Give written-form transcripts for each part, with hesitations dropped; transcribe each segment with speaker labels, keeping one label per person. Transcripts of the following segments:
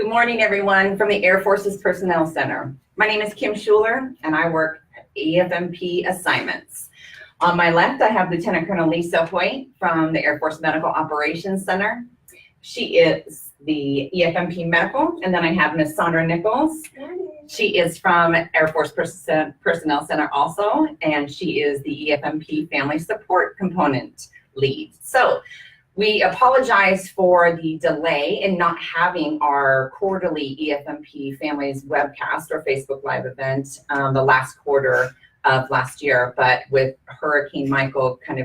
Speaker 1: Good morning, everyone, from the Air Force's Personnel Center. My name is Kim Schuler, and I work at EFMP assignments. On my left, I have Lieutenant Colonel Lisa Hoyt from the Air Force Medical Operations Center. She is the EFMP Medical, and then I have Ms. Sandra Nichols. She is from Air Force Personnel Center also, and she is the EFMP Family Support Component Lead. So we apologize for the delay in not having our quarterly EFMP Families webcast or Facebook Live event the last quarter of last year, but with Hurricane Michael kind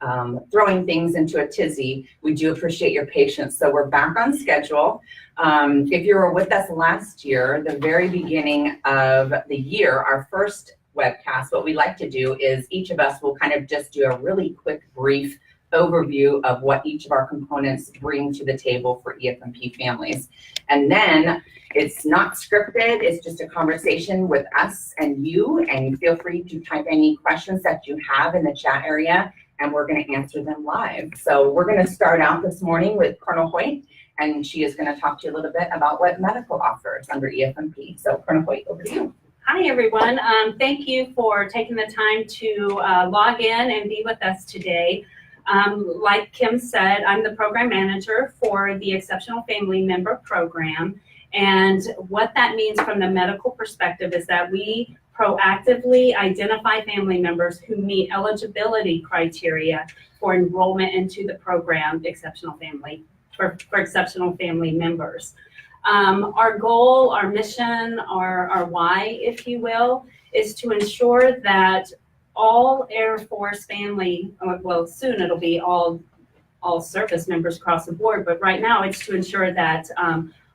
Speaker 1: of throwing things into a tizzy, we do appreciate your patience. So we're back on schedule. If you were with us last year, the very beginning of the year, our first webcast, what we like to do is each of us will kind of just do a really quick, brief overview of what each of our components bring to the table for EFMP families. And then it's not scripted, it's just a conversation with us and you, and feel free to type any questions that you have in the chat area, and we're going to answer them live. So we're going to start out this morning with Colonel Hoyt, and she is going to talk to you a little bit about what medical offers under EFMP. So Colonel Hoyt, over to you.
Speaker 2: Hi, everyone. Thank you for taking the time to log in and be with us today. Like Kim said, I'm the program manager for the Exceptional Family Member Program. And what that means from the medical perspective is that we proactively identify family members who meet eligibility criteria for enrollment into the program for Exceptional Family Members. Our goal, our mission, our why, if you will, is to ensure that all Air Force family, well, soon it'll be all service members across the board, but right now it's to ensure that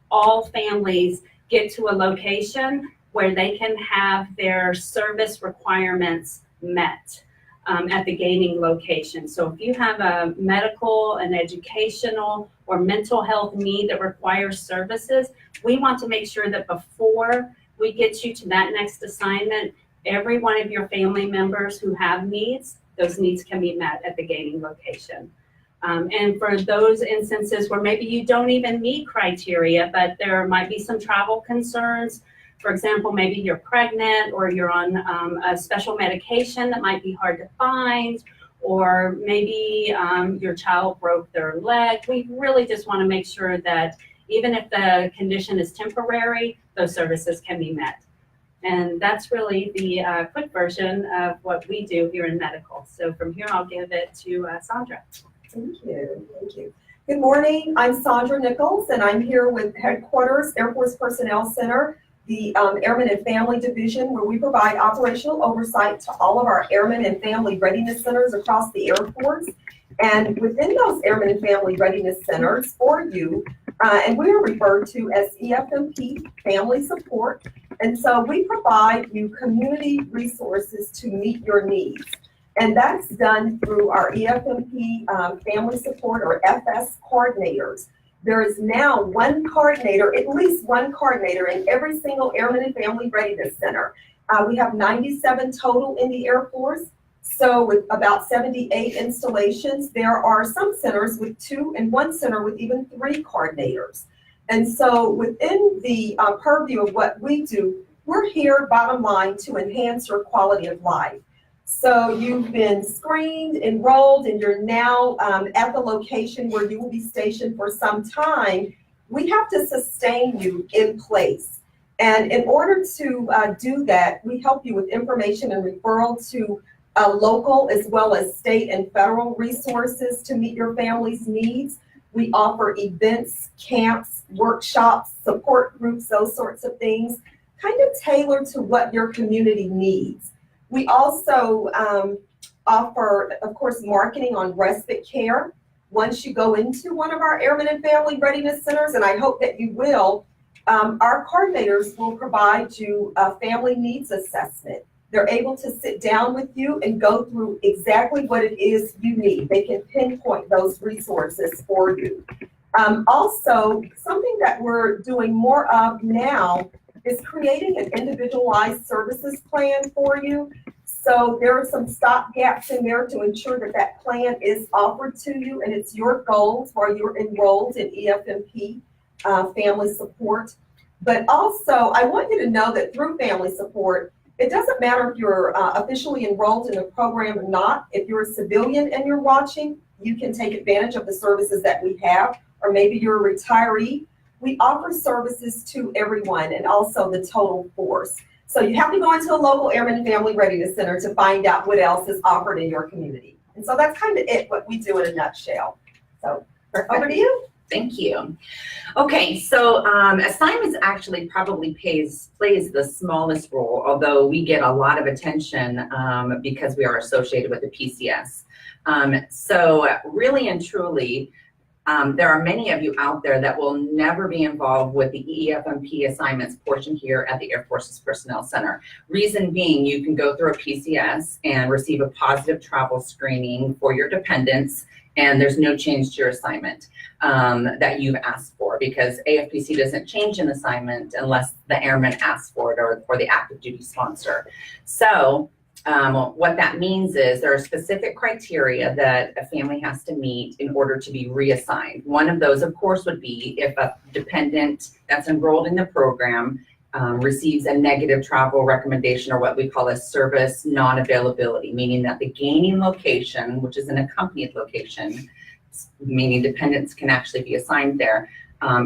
Speaker 2: all families get to a location where they can have their service requirements met at the gaining location. So if you have a medical, an educational, or mental health need that requires services, we want to make sure that before we get you to that next assignment, every one of your family members who have needs, those needs can be met at the gaining location. And for those instances where maybe you don't even meet criteria, but there might be some travel concerns. For example, maybe you're pregnant or you're on a special medication that might be hard to find, or maybe your child broke their leg. We really just want to make sure that even if the condition is temporary, those services can be met. And that's really the quick version of what we do here in medical. So from here, I'll give it to Sandra.
Speaker 3: Thank you. Thank you. Good morning. I'm Sandra Nichols, and I'm here with Headquarters, Air Force Personnel Center, the Airmen and Family Division, where we provide operational oversight to all of our Airmen and Family Readiness Centers across the Air Force. And within those Airmen and Family Readiness Centers for you, and we are referred to as EFMP Family Support. And so we provide you community resources to meet your needs. And that's done through our EFMP Family Support, or FS coordinators. There is now one coordinator, at least one coordinator in every single Airmen and Family Readiness Center. We have 97 total in the Air Force. So with about 78 installations, there are some centers with 2 and 1 center with even 3 coordinators. And so within the purview of what we do, we're here, bottom line, to enhance your quality of life. So you've been screened, enrolled, and you're now at the location where you will be stationed for some time. We have to sustain you in place. And in order to do that, we help you with information and referral to local as well as state and federal resources to meet your family's needs. We offer events, camps, workshops, support groups, those sorts of things, kind of tailored to what your community needs. We also offer, of course, marketing on respite care. Once you go into one of our Airmen and Family Readiness Centers, and I hope that you will, our coordinators will provide you a family needs assessment. They're able to sit down with you and go through exactly what it is you need. They can pinpoint those resources for you. Also, something that we're doing more of now is creating an individualized services plan for you. So there are some stop gaps in there to ensure that that plan is offered to you and it's your goals while you're enrolled in EFMP. family support. But also, I want you to know that through family support, it doesn't matter if you're officially enrolled in the program or not. If you're a civilian and you're watching, you can take advantage of the services that we have, or maybe you're a retiree. We offer services to everyone and also the total force. So you have to go into a local Airman and Family Readiness Center to find out what else is offered in your community. And so that's kind of it, what we do in a nutshell. So over to you.
Speaker 1: Thank you. Okay, so assignments actually probably plays the smallest role, although we get a lot of attention because we are associated with the PCS. So really and truly, there are many of you out there that will never be involved with the EFMP assignments portion here at the Air Force's Personnel Center. Reason being, you can go through a PCS and receive a positive travel screening for your dependents, and there's no change to your assignment that you've asked for, because AFPC doesn't change an assignment unless the airman asks for it or for the active duty sponsor. So what that means is there are specific criteria that a family has to meet in order to be reassigned. One of those, of course, would be if a dependent that's enrolled in the program receives a negative travel recommendation, or what we call a service non-availability, meaning that the gaining location, which is an accompanied location, meaning dependents can actually be assigned there,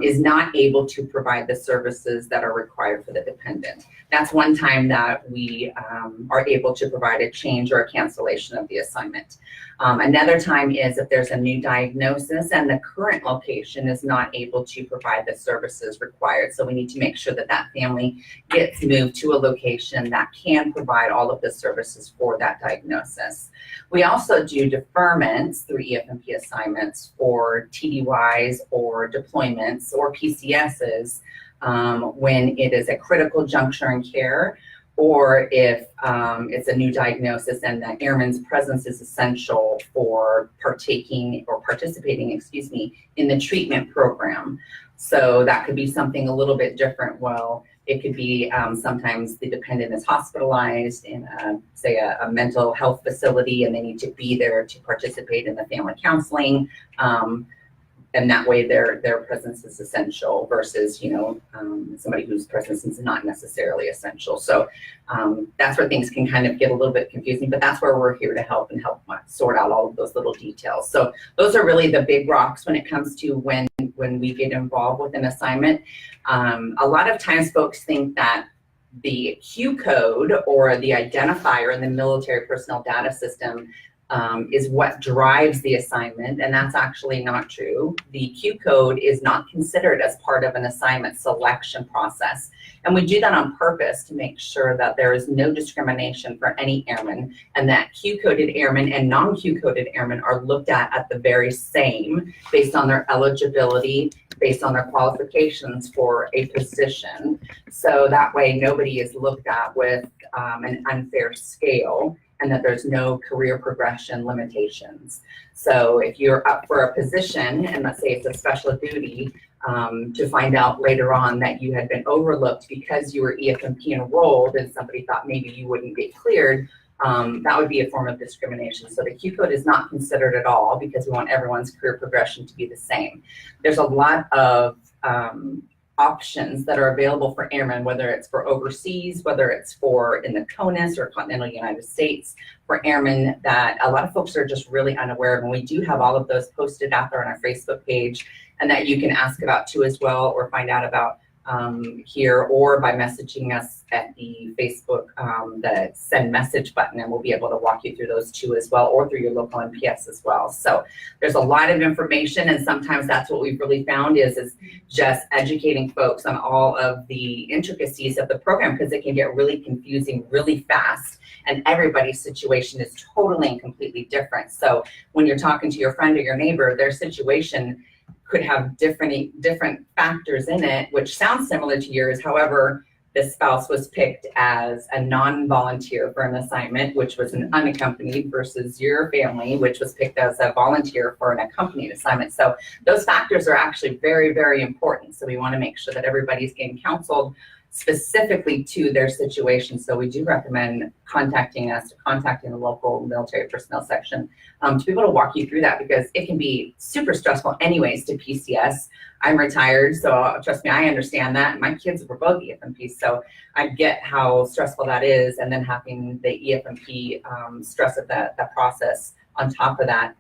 Speaker 1: is not able to provide the services that are required for the dependent. That's one time that we are able to provide a change or a cancellation of the assignment. Another time is if there's a new diagnosis and the current location is not able to provide the services required. So we need to make sure that that family gets moved to a location that can provide all of the services for that diagnosis. We also do deferments through EFMP assignments for TDYs or deployments or PCSs when it is a critical juncture in care, or if it's a new diagnosis and the airman's presence is essential for participating in the treatment program. So that could be something a little bit different. Well, it could be sometimes the dependent is hospitalized in, say, a mental health facility, and they need to be there to participate in the family counseling. And that way their presence is essential versus, somebody whose presence is not necessarily essential. So that's where things can kind of get a little bit confusing, but that's where we're here to help sort out all of those little details. So those are really the big rocks when it comes to when we get involved with an assignment. A lot of times folks think that the Q code or the identifier in the military personnel data system is what drives the assignment, and that's actually not true. The Q code is not considered as part of an assignment selection process, and we do that on purpose to make sure that there is no discrimination for any airman, and that Q-coded airmen and non-Q coded airmen are looked at the very same based on their eligibility, based on their qualifications for a position. So that way nobody is looked at with an unfair scale, and that there's no career progression limitations. So if you're up for a position, and let's say it's a special duty, to find out later on that you had been overlooked because you were EFMP enrolled and somebody thought maybe you wouldn't get cleared, that would be a form of discrimination. So the Q code is not considered at all because we want everyone's career progression to be the same. There's a lot of options that are available for airmen, whether it's for overseas, whether it's for in the CONUS or continental United States, for airmen that a lot of folks are just really unaware of. And we do have all of those posted out there on our Facebook page, and that you can ask about too as well, or find out about here, or by messaging us at the Facebook, the send message button, and we'll be able to walk you through those too as well, or through your local MPS as well. So there's a lot of information, and sometimes that's what we've really found is just educating folks on all of the intricacies of the program, because it can get really confusing really fast, and everybody's situation is totally and completely different. So when you're talking to your friend or your neighbor, their situation could have different factors in it, which sounds similar to yours. However, the spouse was picked as a non-volunteer for an assignment, which was an unaccompanied, versus your family, which was picked as a volunteer for an accompanied assignment. So those factors are actually very, very important. So we want to make sure that everybody's getting counseled specifically to their situation. So we do recommend contacting us, contacting the local military personnel section to be able to walk you through that, because it can be super stressful anyways to PCS. I'm retired, so trust me, I understand that. My kids were both EFMP, so I get how stressful that is, and then having the EFMP stress of that process on top of that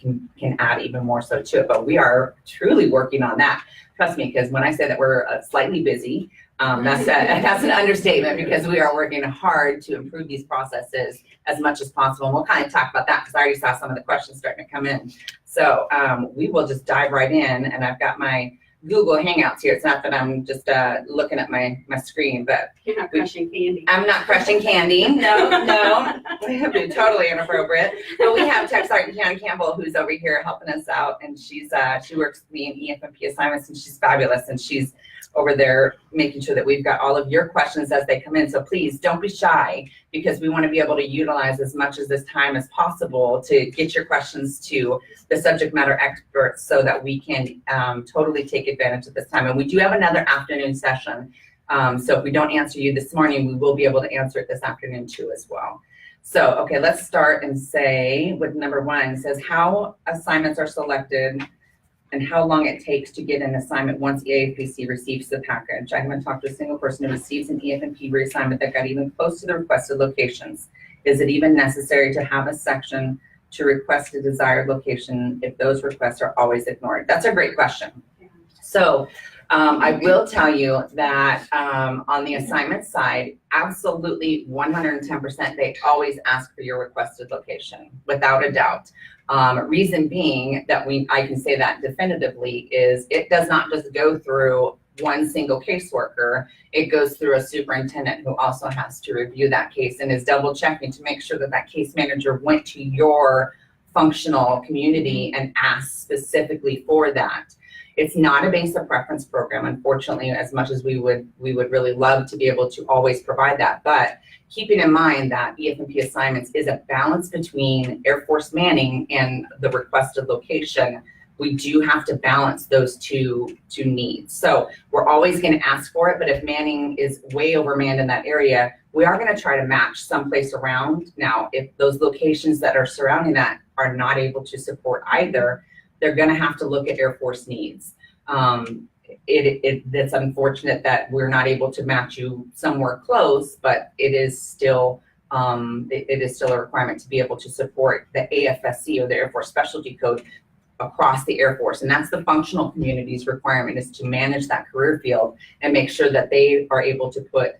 Speaker 1: can add even more so to it. But we are truly working on that. Trust me, because when I say that we're slightly busy, that's an understatement, because we are working hard to improve these processes as much as possible. And we'll kind of talk about that, because I already saw some of the questions starting to come in. So we will just dive right in, and I've got my Google Hangouts here. It's not that I'm just looking at my screen, but
Speaker 2: You're not crushing candy.
Speaker 1: I'm not crushing candy. No, it would be totally inappropriate. But we have Tech Sergeant Kiana Campbell, who's over here helping us out, and she works with me in EFMP assignments, and she's fabulous, and she's over there making sure that we've got all of your questions as they come in. So please don't be shy, because we want to be able to utilize as much of this time as possible to get your questions to the subject matter experts, so that we can totally take advantage of this time. And we do have another afternoon session. So if we don't answer you this morning, we will be able to answer it this afternoon too as well. So, okay, let's start and say with number 1. It says how assignments are selected and how long it takes to get an assignment once EAPC receives the package. I haven't talked to a single person who receives an EFMP reassignment that got even close to the requested locations. Is it even necessary to have a section to request a desired location if those requests are always ignored? That's a great question. So I will tell you that on the assignment side, absolutely 110%, they always ask for your requested location, without a doubt. Reason being that I can say that definitively is it does not just go through one single caseworker. It goes through a superintendent who also has to review that case and is double checking to make sure that that case manager went to your functional community and asked specifically for that. It's not a base of preference program, unfortunately, as much as we would really love to be able to always provide that. But keeping in mind that EFMP assignments is a balance between Air Force manning and the requested location, we do have to balance those two needs. So we're always going to ask for it, but if manning is way overmanned in that area, we are going to try to match someplace around. Now, if those locations that are surrounding that are not able to support either, they're going to have to look at Air Force needs. It's unfortunate that we're not able to match you somewhere close, but it is still a requirement to be able to support the AFSC, or the Air Force Specialty Code, across the Air Force. And that's the functional community's requirement, is to manage that career field and make sure that they are able to put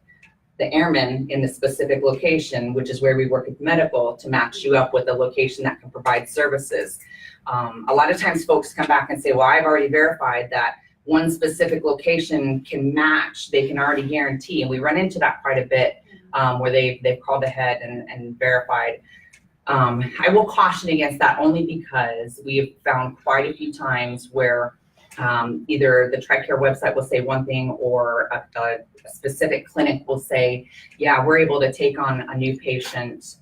Speaker 1: the airmen in the specific location, which is where we work with medical, to match you up with a location that can provide services. A lot of times folks come back and say, well, I've already verified that one specific location can match, they can already guarantee. And we run into that quite a bit, where they've called ahead and verified. I will caution against that only because we have found quite a few times where either the TRICARE website will say one thing, or a specific clinic will say, yeah, we're able to take on a new patient.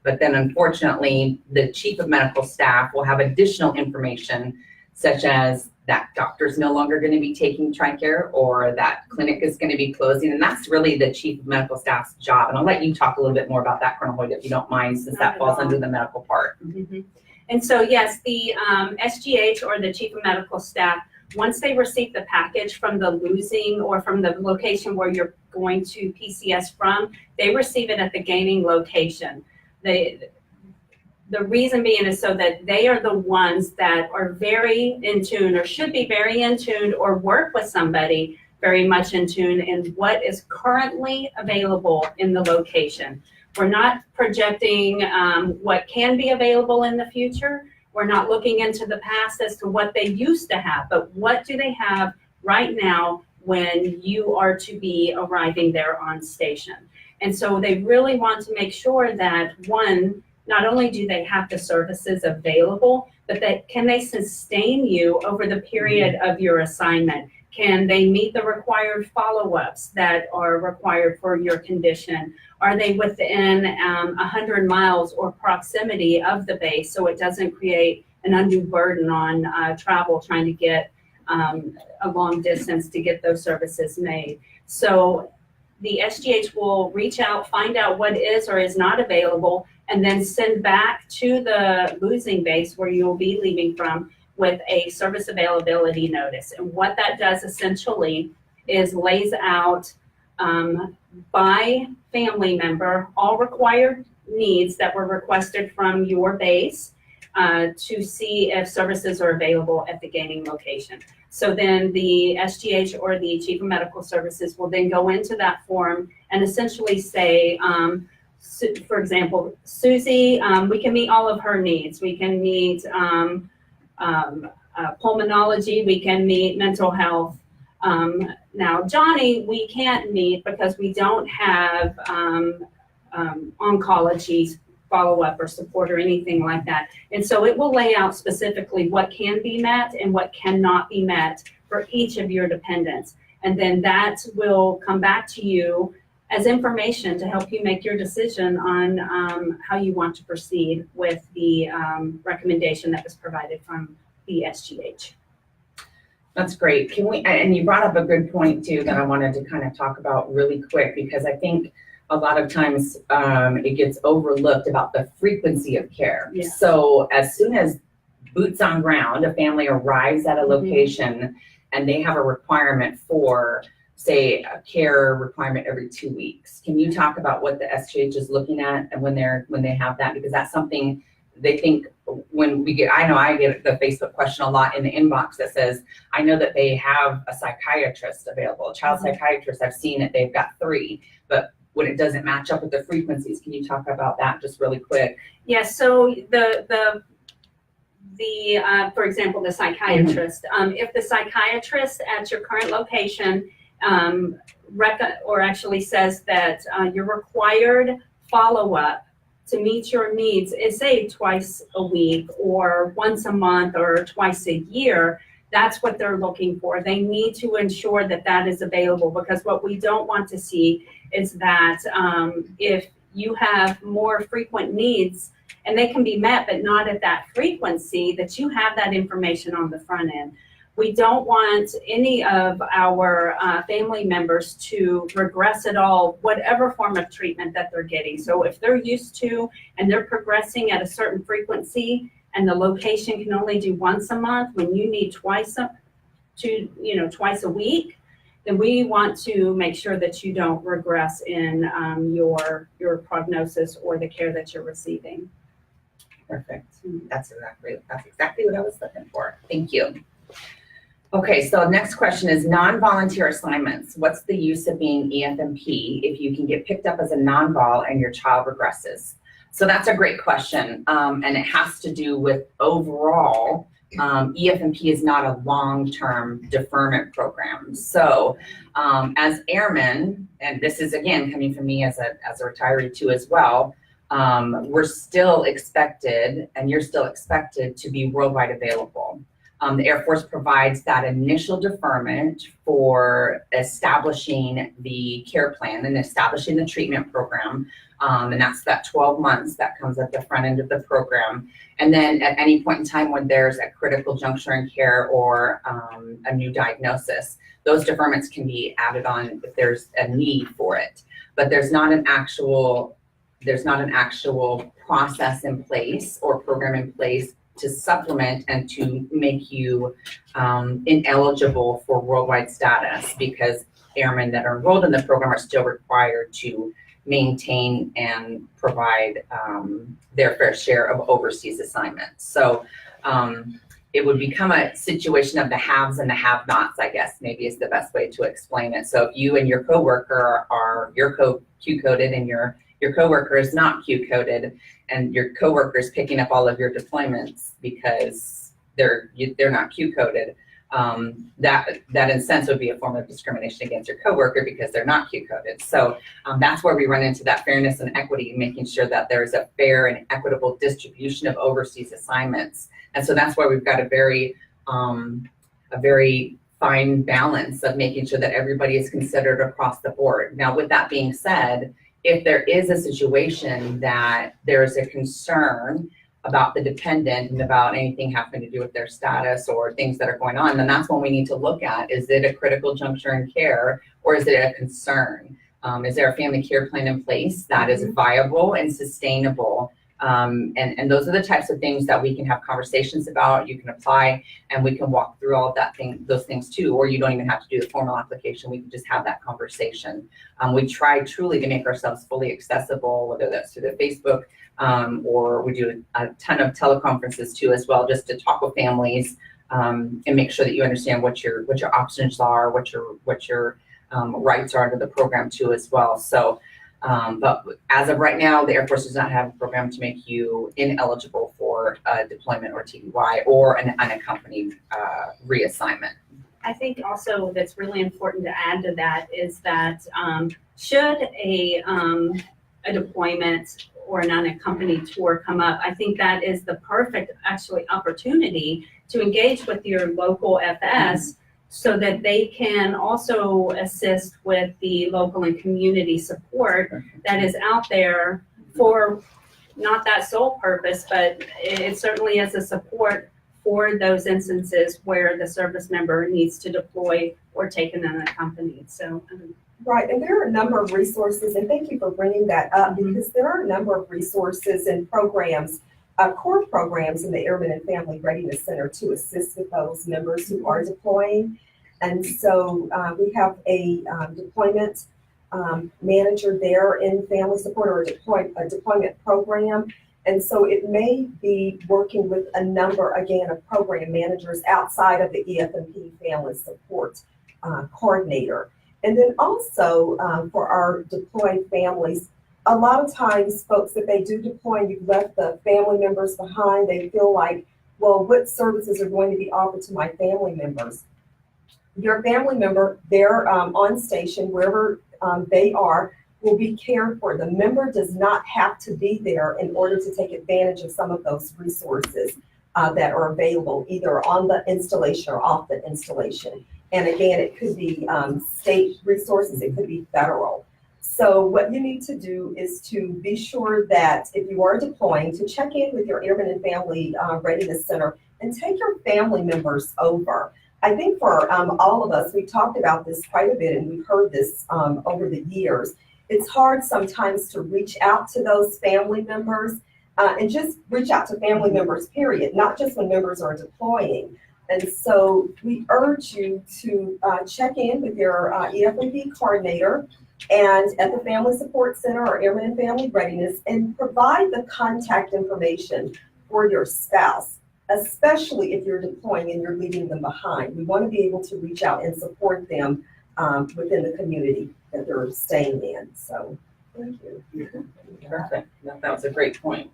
Speaker 1: But then unfortunately, the chief of medical staff will have additional information, such as that doctor's no longer going to be taking TRICARE, or that clinic is going to be closing. And that's really the chief of medical staff's job. And I'll let you talk a little bit more about that, Colonel Hoyt, if you don't mind, since that falls under the medical part.
Speaker 2: Mm-hmm. And so, yes, the SGH, or the chief of medical staff, once they receive the package from the losing or from the location where you're going to PCS from, they receive it at the gaining location. The reason being is so that they are the ones that are very in tune, or should be very in tune, or work with somebody very much in tune in what is currently available in the location. We're not projecting what can be available in the future. We're not looking into the past as to what they used to have, but what do they have right now when you are to be arriving there on station. And so they really want to make sure that, one, not only do they have the services available, but that can they sustain you over the period of your assignment? Can they meet the required follow-ups that are required for your condition? Are they within 100 miles or proximity of the base, so it doesn't create an undue burden on travel trying to get a long distance to get those services made. So the SGH will reach out, find out what is or is not available, and then send back to the losing base where you'll be leaving from with a service availability notice. And what that does essentially is lays out by family member all required needs that were requested from your base to see if services are available at the gaming location. So then the SGH or the Chief of Medical Services will then go into that form and essentially say, for example, Susie, we can meet all of her needs. We can meet pulmonology, we can meet mental health. Now, Johnny, we can't meet because we don't have oncology follow-up or support or anything like that. And so it will lay out specifically what can be met and what cannot be met for each of your dependents. And then that will come back to you as information to help you make your decision on how you want to proceed with the recommendation that was provided from the SGH.
Speaker 1: That's great. Can we, and you brought up a good point too that I wanted to kind of talk about really quick, because I think a lot of times it gets overlooked about the frequency of care.
Speaker 2: Yeah.
Speaker 1: So as soon as boots on ground, a family arrives at a location and they have a requirement for, say, a care requirement every 2 weeks. Can you talk about what the SGH is looking at and when they have that? Because that's something they think when we get, I know I get the Facebook question a lot in the inbox that says, I know that they have a psychiatrist available, a child psychiatrist. I've seen it, they've got 3, but when it doesn't match up with the frequencies, can you talk about that just really quick?
Speaker 2: Yes, so for example, the psychiatrist, if the psychiatrist at your current location or actually says that your required follow-up to meet your needs is, say, twice a week or once a month or twice a year, that's what they're looking for. They need to ensure that that is available, because what we don't want to see is that if you have more frequent needs and they can be met but not at that frequency, that you have that information on the front end. We don't want any of our family members to regress at all, whatever form of treatment that they're getting. So if they're used to and they're progressing at a certain frequency and the location can only do once a month when you need twice a week, then we want to make sure that you don't regress in your prognosis or the care that you're receiving.
Speaker 1: Perfect. That's exactly what I was looking for. Thank you. Okay, so next question is non-volunteer assignments. What's the use of being EFMP if you can get picked up as a non-vol and your child regresses? So that's a great question, and it has to do with overall, EFMP is not a long-term deferment program. So as airmen, and this is again coming from me as a retiree too as well, we're still expected, and you're still expected to be worldwide available. The Air Force provides that initial deferment for establishing the care plan and establishing the treatment program. And that's that 12 months that comes at the front end of the program. And then at any point in time when there's a critical juncture in care or a new diagnosis, those deferments can be added on if there's a need for it. But there's not an actual process in place or program in place to supplement and to make you ineligible for worldwide status, because airmen that are enrolled in the program are still required to maintain and provide their fair share of overseas assignments. So it would become a situation of the haves and the have-nots, I guess, maybe is the best way to explain it. So if you and your coworker are Q-coded and your coworker is not Q-coded, and your coworker is picking up all of your deployments because they're not Q-coded, that in a sense would be a form of discrimination against your coworker because they're not Q-coded. So that's where we run into that fairness and equity, making sure that there is a fair and equitable distribution of overseas assignments. And so that's why we've got a very fine balance of making sure that everybody is considered across the board. Now, with that being said, if there is a situation that there is a concern about the dependent and about anything having to do with their status or things that are going on, then that's when we need to look at, is it a critical juncture in care or is it a concern? Is there a family care plan in place that is viable and sustainable? And those are the types of things that we can have conversations about. You can apply and we can walk through all of those things too, or you don't even have to do the formal application. We can just have that conversation. We try truly to make ourselves fully accessible, whether that's through the Facebook, or we do a ton of teleconferences too as well, just to talk with families, and make sure that you understand what your options are, what your rights are under the program too as well. So, but as of right now, the Air Force does not have a program to make you ineligible for deployment or TDY or an unaccompanied reassignment.
Speaker 2: I think also that's really important to add to that is that should a deployment or an unaccompanied tour come up, I think that is the perfect actually opportunity to engage with your local FS so that they can also assist with the local and community support that is out there for not that sole purpose, but it certainly is a support for those instances where the service member needs to deploy or take an unaccompanied. So.
Speaker 3: Right, and there are a number of resources, and thank you for bringing that up, because there are a number of resources and programs, core programs in the Airmen and Family Readiness Center to assist with those members who are deploying. And so we have a deployment manager there in family support, or a deployment program. And so it may be working with a number, again, of program managers outside of the EFMP family support coordinator. And then also for our deployed families, a lot of times folks, if they do deploy and you've left the family members behind, they feel like, well, what services are going to be offered to my family members? Your family member, they're on station, wherever they are, will be cared for. The member does not have to be there in order to take advantage of some of those resources that are available, either on the installation or off the installation. And again, it could be state resources, it could be federal. So what you need to do is to be sure that if you are deploying, to check in with your Airmen and Family Readiness Center and take your family members over. I think for all of us, we've talked about this quite a bit and we've heard this over the years. It's hard sometimes to reach out to those family members and just reach out to family members, period, not just when members are deploying. And so we urge you to check in with your EFMP coordinator and at the Family Support Center or Airmen and Family Readiness, and provide the contact information for your spouse, especially if you're deploying and you're leaving them behind. We want to be able to reach out and support them within the community that they're staying in. So thank you.
Speaker 1: Perfect. That was a great point.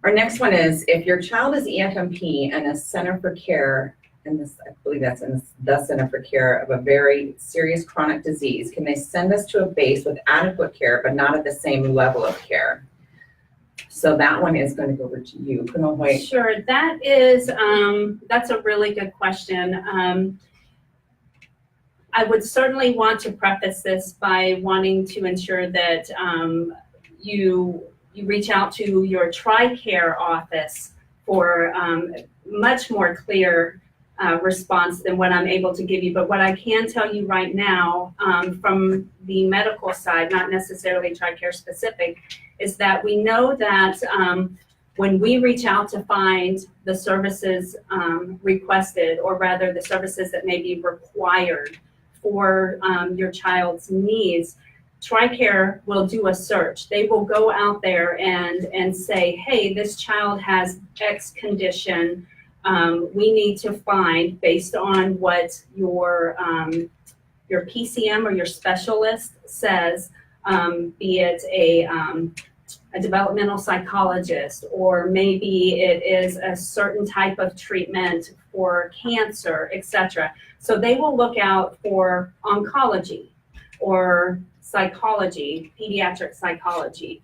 Speaker 1: Our next one is, if your child is EFMP and a center for care, and this, I believe that's in the center for care of a very serious chronic disease, can they send us to a base with adequate care, but not at the same level of care? So that one is going to go over to you.
Speaker 2: Sure, that is, that's a really good question. I would certainly want to preface this by wanting to ensure that you reach out to your TRICARE office for much more clear response than what I'm able to give you. But what I can tell you right now from the medical side, not necessarily TRICARE specific, is that we know that when we reach out to find the services requested, or rather the services that may be required for your child's needs, TRICARE will do a search. They will go out there and say, hey, this child has X condition. We need to find, based on what your PCM or your specialist says, be it a developmental psychologist, or maybe it is a certain type of treatment for cancer, etc. So they will look out for oncology or psychology, pediatric psychology.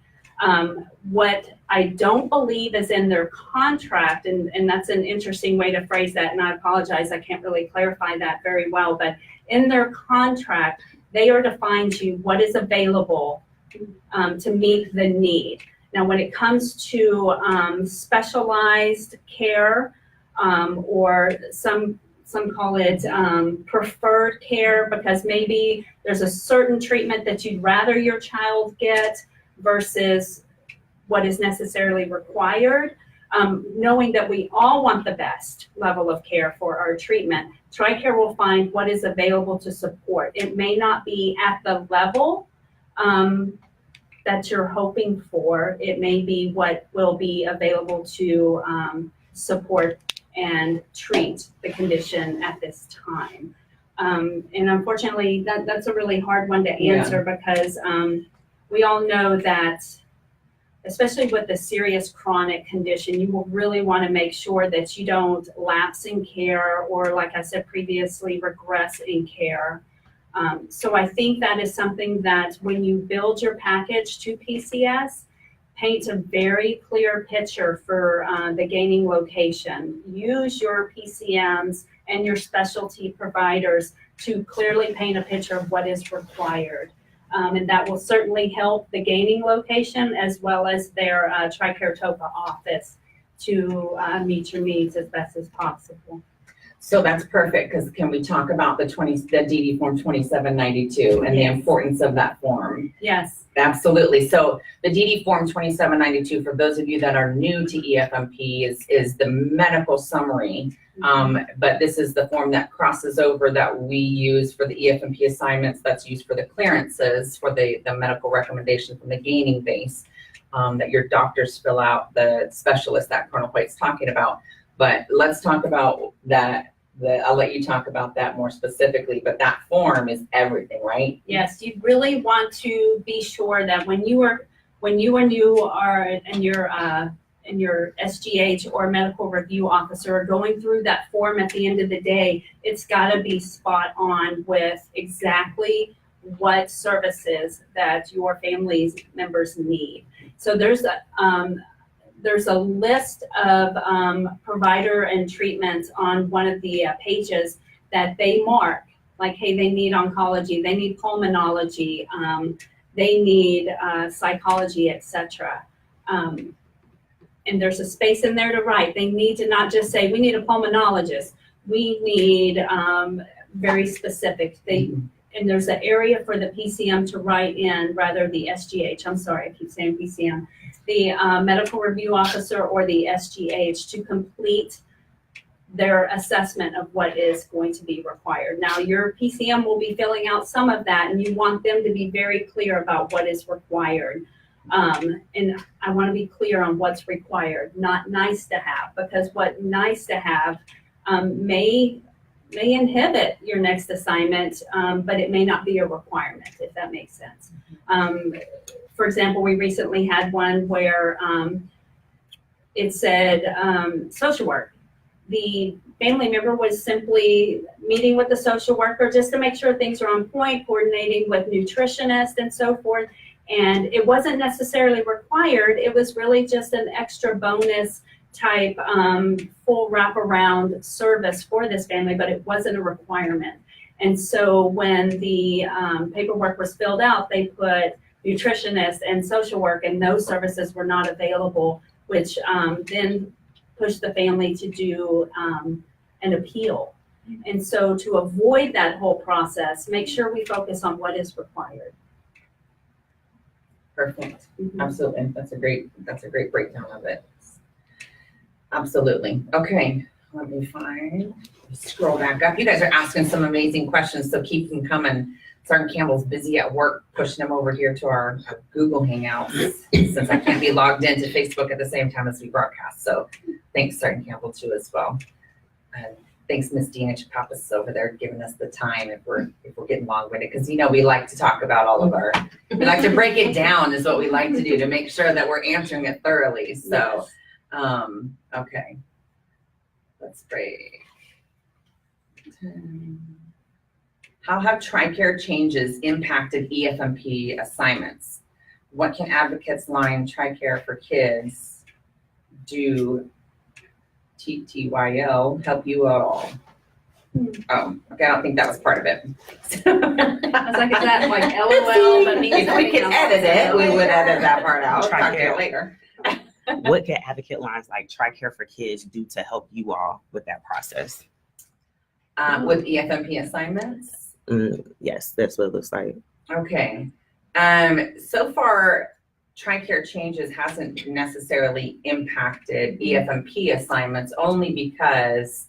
Speaker 2: What I don't believe is in their contract, and that's an interesting way to phrase that, and I apologize, I can't really clarify that very well, but in their contract, they are to find you what is available to meet the need. Now, when it comes to specialized care, or some call it preferred care, because maybe there's a certain treatment that you'd rather your child get versus what is necessarily required. Knowing that we all want the best level of care for our treatment, TRICARE will find what is available to support. It may not be at the level that you're hoping for. It may be what will be available to support and treat the condition at this time. And unfortunately, that's a really hard one to answer because we all know that, especially with a serious chronic condition, you will really want to make sure that you don't lapse in care or, like I said previously, regress in care. So I think that is something that when you build your package to PCS, paint a very clear picture for the gaining location. Use your PCMs and your specialty providers to clearly paint a picture of what is required. And that will certainly help the gaining location as well as their TRICARE TOPA office to meet your needs as best as possible.
Speaker 1: So that's perfect, because can we talk about the DD form 2792 and the importance of that form?
Speaker 2: Yes.
Speaker 1: Absolutely. So the DD form 2792, for those of you that are new to EFMP, is the medical summary. But this is the form that crosses over that we use for the EFMP assignments, that's used for the clearances, for the medical recommendation from the gaining base, that your doctors fill out, the specialist that Colonel White's talking about. But let's talk about that. I'll let you talk about that more specifically, but that form is everything, right?
Speaker 2: Yes, you really want to be sure that when you and you are in your SGH or medical review officer are going through that form at the end of the day, it's got to be spot on with exactly what services that your family's members need. So there's a list of provider and treatments on one of the pages that they mark, like, hey, they need oncology, they need pulmonology, they need psychology, etc. And there's a space in there to write. They need to not just say, we need a pulmonologist. We need very specific. And there's an area for the PCM to write in, rather the SGH, I'm sorry, I keep saying PCM, the medical review officer or the SGH to complete their assessment of what is going to be required. Now, your PCM will be filling out some of that, and you want them to be very clear about what is required. And I want to be clear on what's required, not nice to have, because what nice to have may inhibit your next assignment, but it may not be a requirement, if that makes sense. For example, we recently had one where it said social work. The family member was simply meeting with the social worker just to make sure things are on point, coordinating with nutritionists and so forth. And it wasn't necessarily required. It was really just an extra bonus type full wraparound service for this family, but it wasn't a requirement. And so when the paperwork was filled out, they put nutritionist and social work, and those services were not available, which then pushed the family to do an appeal. And so to avoid that whole process, make sure we focus on what is required.
Speaker 1: Perfect. Absolutely. That's a great breakdown of it. Absolutely. Okay. Let me scroll back up. You guys are asking some amazing questions, so keep them coming. Sergeant Campbell's busy at work pushing them over here to our Google Hangouts, since I can't be logged into Facebook at the same time as we broadcast. So thanks, Sergeant Campbell, too, as well. And thanks, Miss Dina Chapapas over there, giving us the time if we're getting long-winded, because we like to talk about all of our, we like to break it down is what we like to do to make sure that we're answering it thoroughly. So, okay, let's break. How have TRICARE changes impacted EFMP assignments? What can advocates line TRICARE for kids do TTYL help you at all? Oh, okay, I don't think that was part of it.
Speaker 2: I was like, is that like LOL? That means
Speaker 1: If we can edit it, we would edit that part out. Talk to
Speaker 4: TRICARE.
Speaker 1: you later.
Speaker 4: What can advocate lines like TRICARE for Kids do to help you all with that process?
Speaker 1: With EFMP assignments?
Speaker 4: Yes, that's what it looks like.
Speaker 1: Okay. So far, TRICARE changes hasn't necessarily impacted EFMP assignments only because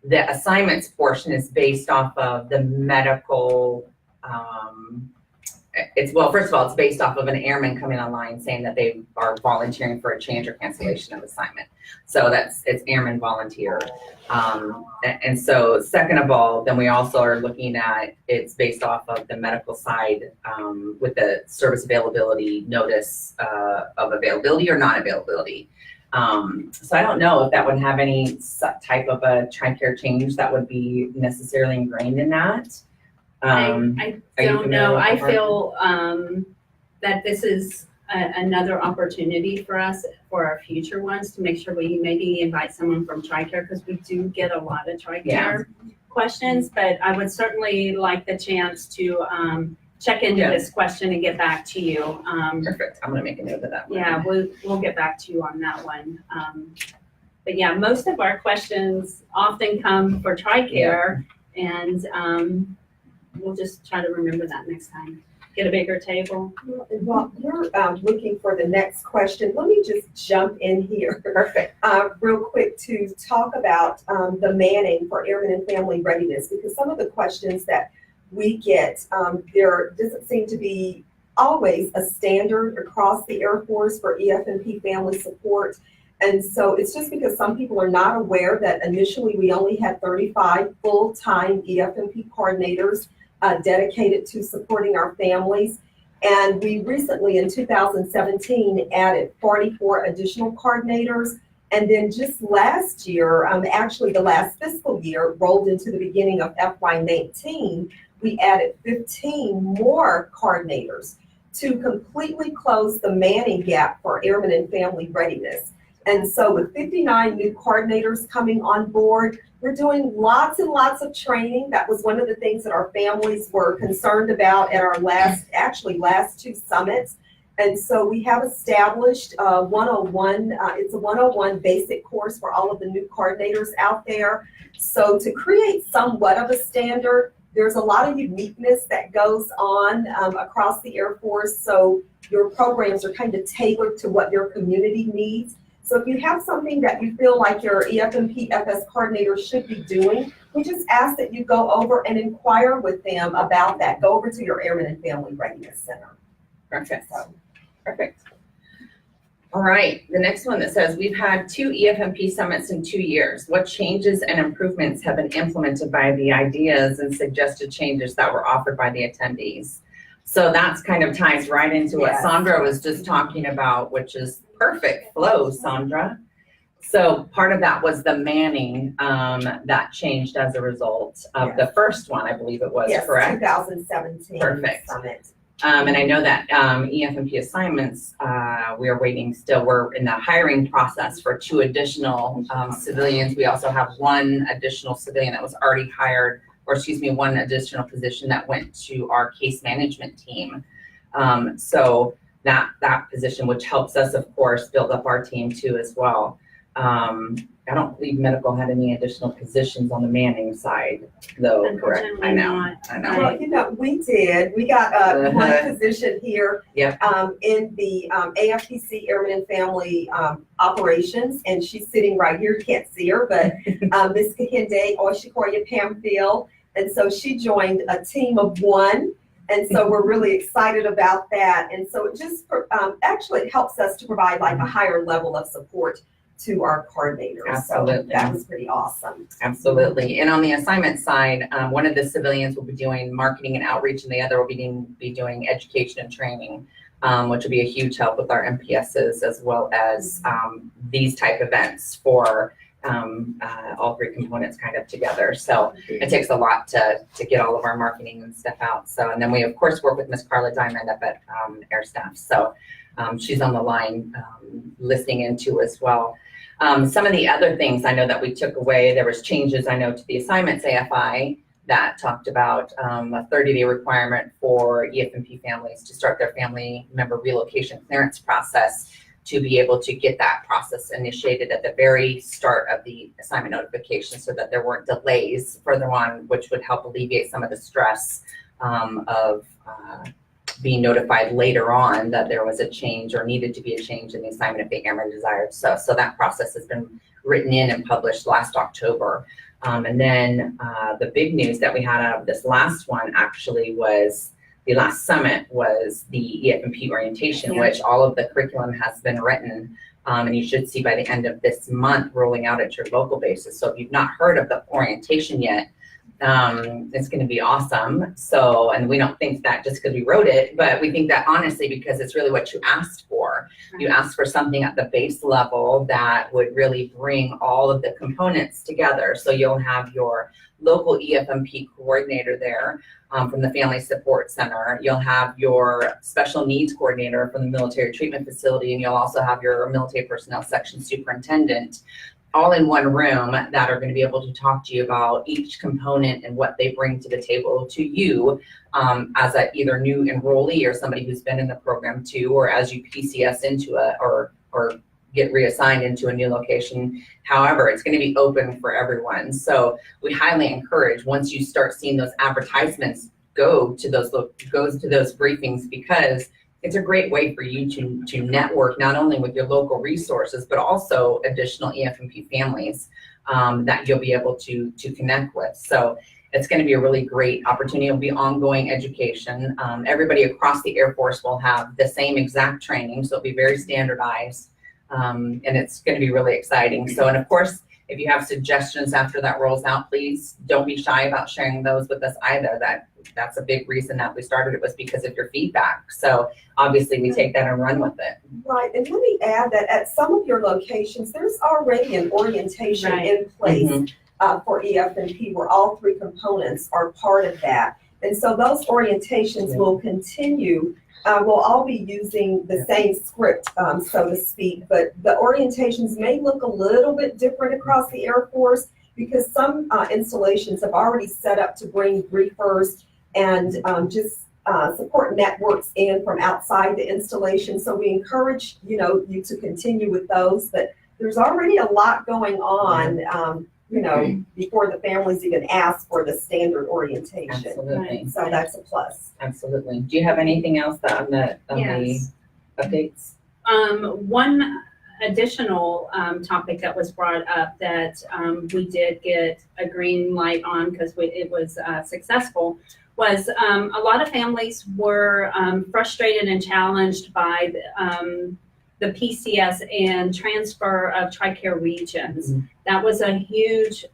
Speaker 1: the assignments portion is based off of the medical, first of all, it's based off of an airman coming online saying that they are volunteering for a change or cancellation of assignment. So it's airman volunteer. And so second of all, then we also are looking at, it's based off of the medical side with the service availability notice of availability or non-availability. So I don't know if that would have any type of a TRICARE change that would be necessarily ingrained in that.
Speaker 2: I don't know. I feel that this is another opportunity for us for our future ones to make sure we maybe invite someone from TRICARE, because we do get a lot of TRICARE questions, but I would certainly like the chance to check into this question and get back to you.
Speaker 1: Perfect. I'm gonna make a note of that one.
Speaker 2: Yeah, we'll get back to you on that one. But yeah, most of our questions often come for TRICARE, and we'll just try to remember that next time. Get a bigger table.
Speaker 3: While you're looking for the next question, let me just jump in here.
Speaker 1: Perfect.
Speaker 3: Real quick to talk about the manning for Airmen and Family Readiness, because some of the questions that we get, there doesn't seem to be always a standard across the Air Force for EFMP family support. And so it's just because some people are not aware that initially we only had 35 full-time EFMP coordinators dedicated to supporting our families. And we recently, in 2017, added 44 additional coordinators. And then just last year, actually the last fiscal year, rolled into the beginning of FY19, we added 15 more coordinators to completely close the manning gap for Airmen and Family Readiness. And so with 59 new coordinators coming on board, we're doing lots and lots of training. That was one of the things that our families were concerned about at our last two summits. And so we have established 101, it's a 101 basic course for all of the new coordinators out there. So to create somewhat of a standard, there's a lot of uniqueness that goes on across the Air Force. So your programs are kind of tailored to what your community needs. So if you have something that you feel like your EFMP FS coordinator should be doing, we just ask that you go over and inquire with them about that. Go over to your Airmen and Family Readiness Center.
Speaker 1: Perfect. Perfect. All right, the next one that says, we've had 2 EFMP summits in 2 years. What changes and improvements have been implemented by the ideas and suggested changes that were offered by the attendees? So that's kind of ties right into what Sandra was just talking about, which is perfect flow, Sandra. So part of that was the manning that changed as a result of the first one, I believe it was, correct?
Speaker 3: 2017
Speaker 1: Perfect.
Speaker 3: summit.
Speaker 1: And I know that EFMP assignments, we are waiting still. We're in the hiring process for 2 additional civilians. We also have 1 additional civilian that was already hired, or excuse me, 1 additional position that went to our case management team. So that position, which helps us, of course, build up our team too as well. I don't believe medical had any additional positions on the manning side, though, correct? I know.
Speaker 3: Well, you know, we did. We got 1 position here in the AFPC Airmen and Family Operations, and she's sitting right here. You can't see her, but Ms. Kahinde Oshikoya Pamphil. And so she joined a team of 1. And so we're really excited about that. And so it just actually it helps us to provide like a higher level of support to our coordinators.
Speaker 1: Absolutely.
Speaker 3: So that was pretty awesome.
Speaker 1: Absolutely. And on the assignment side, one of the civilians will be doing marketing and outreach, and the other will be doing education and training, which will be a huge help with our MPSs as well as these type events for all 3 components kind of together. So it takes a lot to get all of our marketing and stuff out. So, and then we of course work with Miss Carla Diamond up at Air Staff. So she's on the line listening in too as well. Some of the other things I know that we took away, there was changes I know to the assignments AFI that talked about a 30-day requirement for EFMP families to start their family member relocation clearance process to be able to get that process initiated at the very start of the assignment notification so that there weren't delays further on, which would help alleviate some of the stress of being notified later on that there was a change or needed to be a change in the assignment if the airman desired so. So that process has been written in and published last October. And then the big news that we had out of this last one actually was the last summit was the EFMP orientation, which all of the curriculum has been written. And you should see by the end of this month rolling out at your local basis. So if you've not heard of the orientation yet, it's going to be awesome. So, and we don't think that just because we wrote it, but we think that honestly because it's really what you asked for. You asked for something at the base level that would really bring all of the components together. So you'll have your local EFMP coordinator there from the Family Support Center. You'll have your special needs coordinator from the military treatment facility, and you'll also have your military personnel section superintendent all in one room that are going to be able to talk to you about each component and what they bring to the table to you as a either new enrollee or somebody who's been in the program too, or as you PCS into a or get reassigned into a new location. However, it's going to be open for everyone. So we highly encourage once you start seeing those advertisements, go to those briefings because it's a great way for you to network not only with your local resources, but also additional EFMP families that you'll be able to connect with. So it's going to be a really great opportunity. It'll be ongoing education. Everybody across the Air Force will have the same exact training, so it'll be very standardized, and it's going to be really exciting. So, and of course, if you have suggestions after that rolls out, please don't be shy about sharing those with us either. That's a big reason that we started it was because of your feedback. So obviously we take that and run with it.
Speaker 3: Right, and let me add that at some of your locations, there's already an orientation in place for EFMP where all three components are part of that. And so those orientations will continue. We'll all be using the same script, so to speak, but the orientations may look a little bit different across the Air Force because some installations have already set up to bring briefers and just support networks in from outside the installation. So we encourage you to continue with those, but there's already a lot going on before the families even ask for the standard orientation.
Speaker 1: Absolutely.
Speaker 3: So that's a plus.
Speaker 1: Absolutely. Do you have anything else on the updates?
Speaker 2: One additional topic that was brought up that we did get a green light on because it was successful was a lot of families were frustrated and challenged by the PCS and transfer of TRICARE regions. That was a huge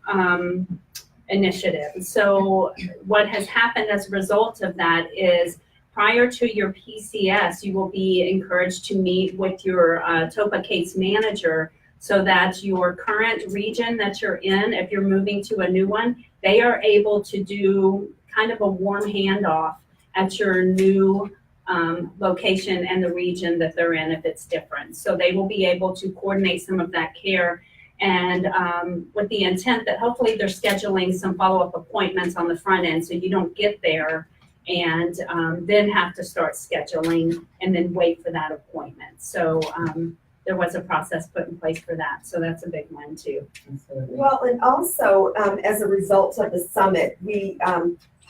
Speaker 2: initiative. So what has happened as a result of that is prior to your PCS, you will be encouraged to meet with your TOPA case manager so that your current region that you're in, if you're moving to a new one, they are able to do kind of a warm handoff at your new location and the region that they're in if it's different. So they will be able to coordinate some of that care and with the intent that hopefully they're scheduling some follow-up appointments on the front end so you don't get there and then have to start scheduling and then wait for that appointment. So there was a process put in place for that. So that's a big one too.
Speaker 1: Absolutely.
Speaker 3: Well, and also as a result of the summit, we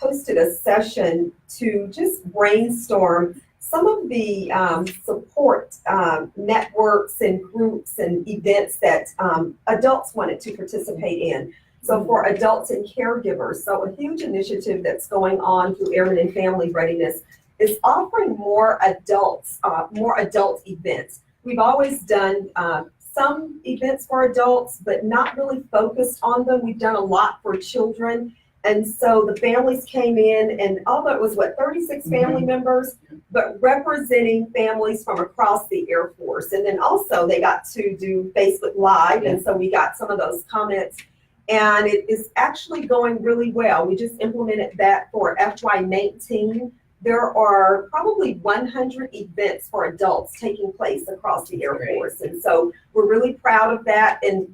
Speaker 3: hosted a session to just brainstorm some of the support networks and groups and events that adults wanted to participate in. So for adults and caregivers, so a huge initiative that's going on through Airmen and Family Readiness is offering more adult events. We've always done some events for adults, but not really focused on them. We've done a lot for children. And so the families came in, and although it was 36 family members, but representing families from across the Air Force. And then also they got to do Facebook Live, and so we got some of those comments. And it is actually going really well. We just implemented that for FY19 there are probably 100 events for adults taking place across the Air
Speaker 1: Great.
Speaker 3: Force. And so we're really proud of that. And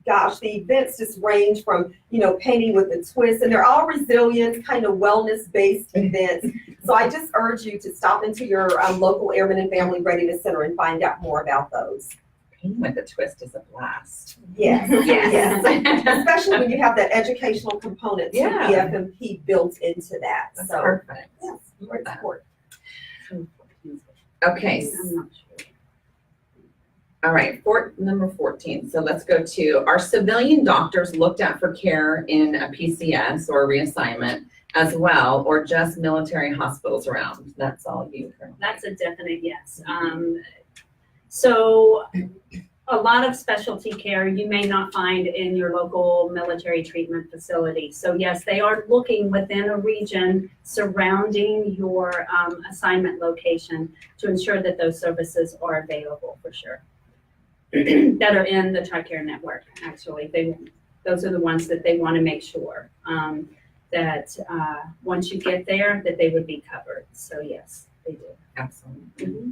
Speaker 3: gosh, the events just range from, painting with a twist, and they're all resilience, kind of wellness-based events. So I just urge you to stop into your local Airmen and Family Readiness Center and find out more about those.
Speaker 1: Painting with a twist is a blast.
Speaker 3: Yes,
Speaker 1: Yes.
Speaker 3: yes. Especially when you have that educational component to
Speaker 1: Yeah.
Speaker 3: EFMP built into that.
Speaker 1: That's
Speaker 3: So,
Speaker 1: perfect.
Speaker 3: yes, great support.
Speaker 1: Okay,
Speaker 2: I'm not sure.
Speaker 1: all right, number 14. So let's go to, are civilian doctors looked at for care in a PCS or reassignment as well, or just military hospitals around? That's all you. Colonel.
Speaker 2: That's a definite yes. So a lot of specialty care you may not find in your local military treatment facility. So yes, they are looking within a region surrounding your assignment location to ensure that those services are available for sure. That are in the TRICARE network, actually. Those are the ones that they want to make sure that once you get there, that they would be covered. So yes, they do.
Speaker 1: Absolutely.
Speaker 2: Mm-hmm.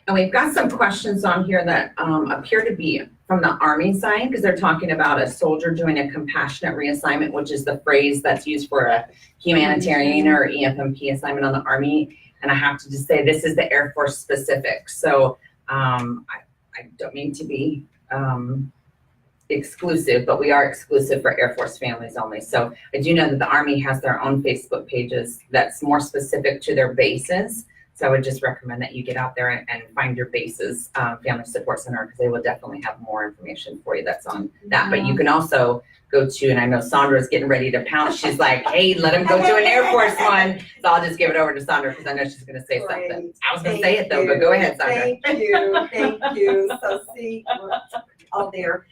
Speaker 1: And we've got some questions on here that appear to be from the Army side, because they're talking about a soldier doing a compassionate reassignment, which is the phrase that's used for a humanitarian or EFMP assignment on the Army. And I have to just say, this is the Air Force specific. So I don't mean to be exclusive, but we are exclusive for Air Force families only. So I do know that the Army has their own Facebook pages that's more specific to their bases. So I would just recommend that you get out there and find your bases Family Support Center, because they will definitely have more information for you that's on that. But you can also go to, and I know Sandra's getting ready to pounce. She's like, hey, let him go to an Air Force one. So I'll just give it over to Sandra, because I know she's going to say
Speaker 3: Great.
Speaker 1: something. I was going to say it though, but go ahead, Sandra.
Speaker 3: Thank you. So see, we're all there.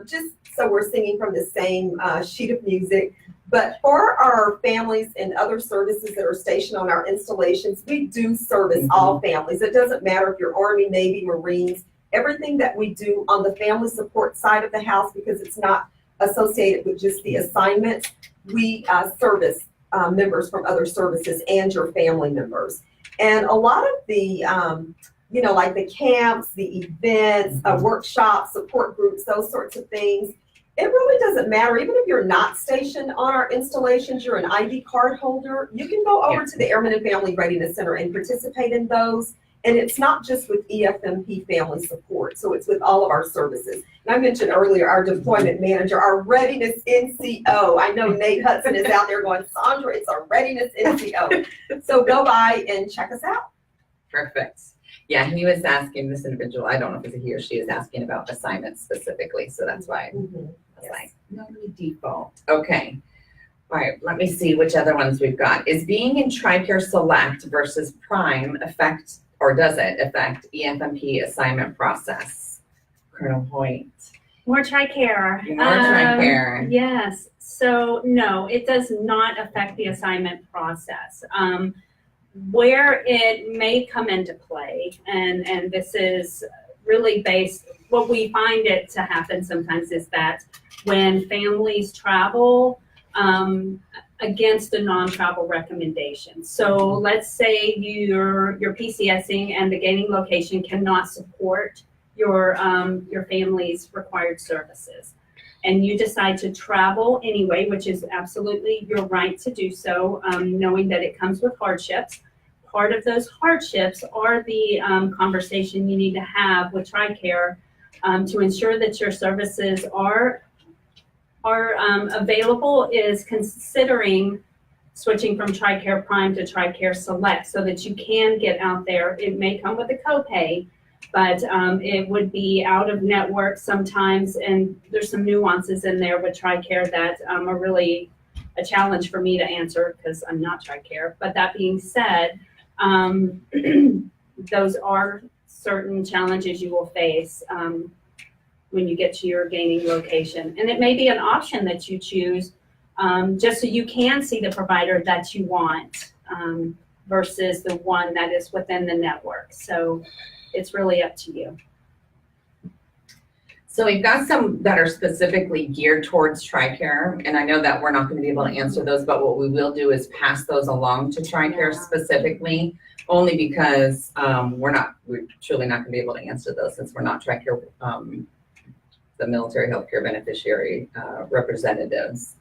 Speaker 3: Just so we're singing from the same sheet of music. But for our families and other services that are stationed on our installations, we do service all families. It doesn't matter if you're Army, Navy, Marines, everything that we do on the family support side of the house, because it's not associated with just the assignments, we service members from other services and your family members. And a lot of the, like the camps, the events, workshops, support groups, those sorts of things, it really doesn't matter. Even if you're not stationed on our installations, you're an ID card holder, you can go over to the Airmen and Family Readiness Center and participate in those. And it's not just with EFMP family support, so it's with all of our services. And I mentioned earlier our deployment manager, our readiness NCO. I know Nate Hudson is out there going, Sandra, it's our readiness NCO. So go by and check us out.
Speaker 1: Perfect. Yeah, he was asking, this individual, I don't know if it's a he or she, is asking about assignments specifically. So that's why I was like, no default. Okay. All right, let me see which other ones we've got. Is being in TRICARE Select versus Prime affect, or does it affect EFMP assignment process? Colonel Hoyt.
Speaker 2: More TRICARE.
Speaker 1: More TRICARE.
Speaker 2: Yes. So no, it does not affect the assignment process. Where it may come into play, and this is really based, what we find it to happen sometimes is that when families travel against a non-travel recommendation. So let's say you're PCSing and the gaining location cannot support your family's required services, and you decide to travel anyway, which is absolutely your right to do so, knowing that it comes with hardships. Part of those hardships are the conversation you need to have with TRICARE to ensure that your services are available, is considering switching from TRICARE Prime to TRICARE Select so that you can get out there. It may come with a copay, but it would be out of network sometimes, and there's some nuances in there with TRICARE that are really a challenge for me to answer because I'm not TRICARE. But that being said, those are certain challenges you will face when you get to your gaining location. And it may be an option that you choose just so you can see the provider that you want versus the one that is within the network. So it's really up to you.
Speaker 1: So we've got some that are specifically geared towards TRICARE, and I know that we're not gonna be able to answer those, but what we will do is pass those along to TRICARE specifically, only because, we're truly not gonna be able to answer those since we're not TRICARE, the military healthcare beneficiary, representatives.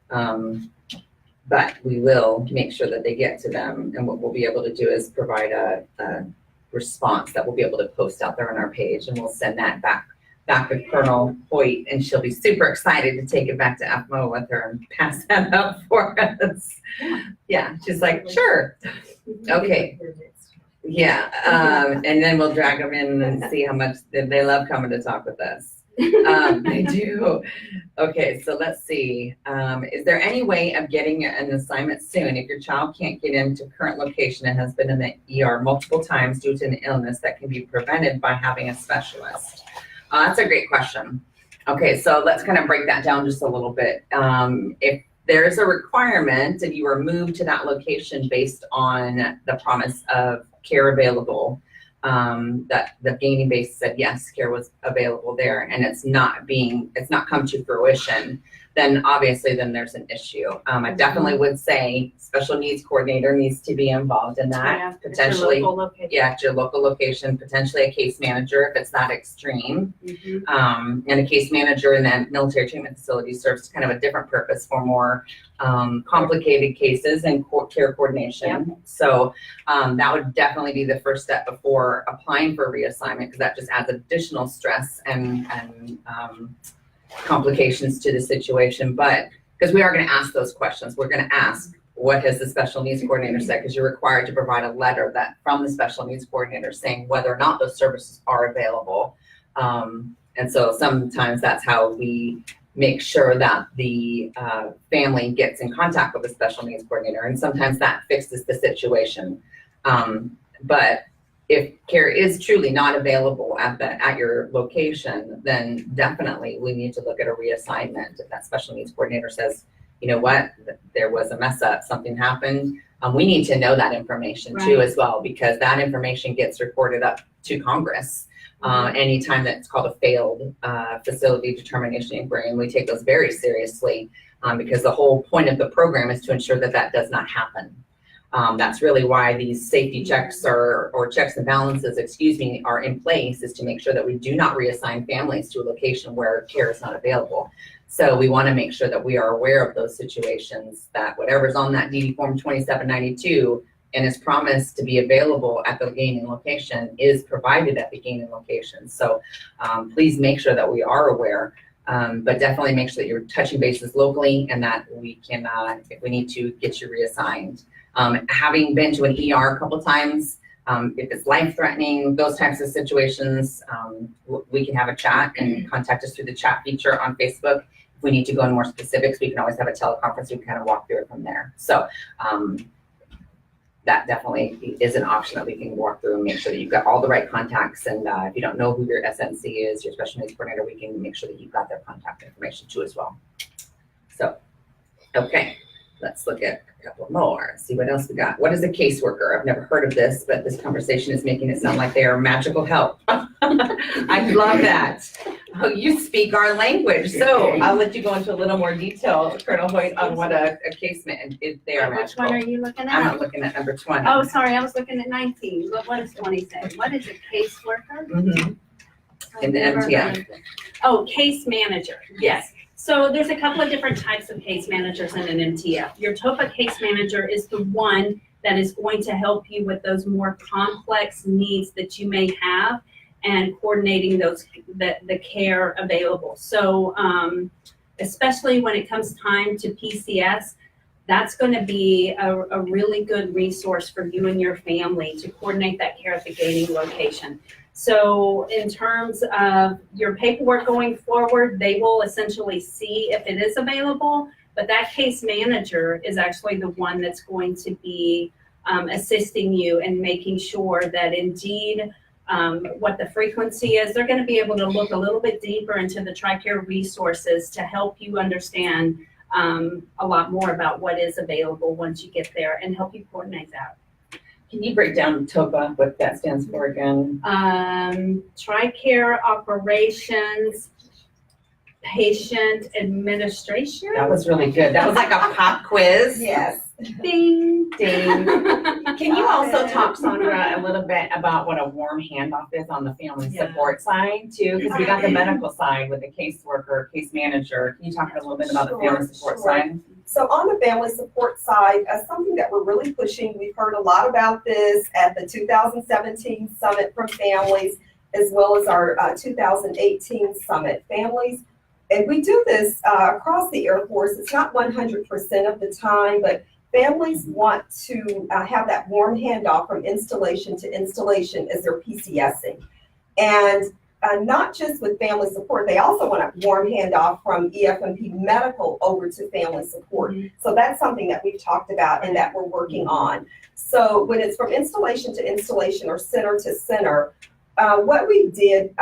Speaker 1: But we will make sure that they get to them, and what we'll be able to do is provide a response that we'll be able to post out there on our page, and we'll send that back to Colonel Hoyt, and she'll be super excited to take it back to FMO with her and pass that up for us. Yeah, she's like, sure. Okay. Yeah, and then we'll drag them in and see how much they love coming to talk with us. They do. Okay, so let's see. Is there any way of getting an assignment soon if your child can't get into current location and has been in the ER multiple times due to an illness that can be prevented by having a specialist? That's a great question. Okay, so let's kind of break that down just a little bit. If there's a requirement and you were moved to that location based on the promise of care available, that the gaining base said yes, care was available there, and it's not come to fruition, then obviously there's an issue. I definitely would say special needs coordinator needs to be involved in that, potentially. At your local location, potentially a case manager if it's that extreme. And a case manager in that military treatment facility serves kind of a different purpose for more complicated cases and care coordination. So that would definitely be the first step before applying for reassignment, because that just adds additional stress and complications to the situation. But because we are going to ask those questions, we're going to ask, what has the special needs coordinator said? Because you're required to provide a letter that from the special needs coordinator saying whether or not those services are available. And so sometimes that's how we make sure that the family gets in contact with the special needs coordinator, and sometimes that fixes the situation. But if care is truly not available at your location, then definitely we need to look at a reassignment. If that special needs coordinator says, you know what, there was a mess up, something happened, we need to know that information too as well, because that information gets reported up to Congress anytime that's called a failed facility determination inquiry, and we take those very seriously because the whole point of the program is to ensure that that does not happen. That's really why these safety checks or checks and balances, are in place, is to make sure that we do not reassign families to a location where care is not available. So we want to make sure that we are aware of those situations, that whatever's on that DD form 2792 and is promised to be available at the gaining location is provided at the gaining location. So please make sure that we are aware, but definitely make sure that you're touching bases locally and that we can, if we need to, get you reassigned. Having been to an ER a couple times, if it's life-threatening, those types of situations, we can have a chat and contact us through the chat feature on Facebook. If we need to go into more specifics, we can always have a teleconference. We can kind of walk through it from there. So that definitely is an option that we can walk through and make sure that you've got all the right contacts. And if you don't know who your SNC is, your special needs coordinator, we can make sure that you've got their contact information too as well. So, okay. Let's look at a couple more, see what else we got. What is a caseworker? I've never heard of this, but this conversation is making it sound like they are magical help. I love that. Oh, you speak our language. So I'll let you go into a little more detail, Colonel Hoyt, on what a case man is. They are magical.
Speaker 2: Which one are you looking at?
Speaker 1: I'm not looking at number 20.
Speaker 2: Oh, sorry, I was looking at 19. What does 20 say? What is a caseworker?
Speaker 1: In the MTF.
Speaker 2: Oh, case manager. Yes. So there's a couple of different types of case managers in an MTF. Your TOPA case manager is the one that is going to help you with those more complex needs that you may have and coordinating the care available. So especially when it comes time to PCS, that's going to be a really good resource for you and your family to coordinate that care at the gaining location. So in terms of your paperwork going forward, they will essentially see if it is available, but that case manager is actually the one that's going to be assisting you and making sure that indeed what the frequency is. They're going to be able to look a little bit deeper into the TRICARE resources to help you understand a lot more about what is available once you get there and help you coordinate that.
Speaker 1: Can you break down TOPA, what that stands for again?
Speaker 2: TRICARE Operations patient administration.
Speaker 1: That was really good. That was like a pop quiz.
Speaker 3: Yes.
Speaker 2: Ding.
Speaker 1: Ding. Can you also talk, Sandra, a little bit about what a warm handoff is on the family support side too? Because we got the medical side with the caseworker, case manager. Can you talk a little bit about the family support side?
Speaker 3: So on the family support side, something that we're really pushing, we've heard a lot about this at the 2017 Summit from Families, as well as our 2018 Summit Families. And we do this across the Air Force. It's not 100% of the time, but families want to have that warm handoff from installation to installation as they're PCSing. And not just with family support, they also want a warm handoff from EFMP medical over to family support. So that's something that we've talked about and that we're working on. So when it's from installation to installation or center to center, what we did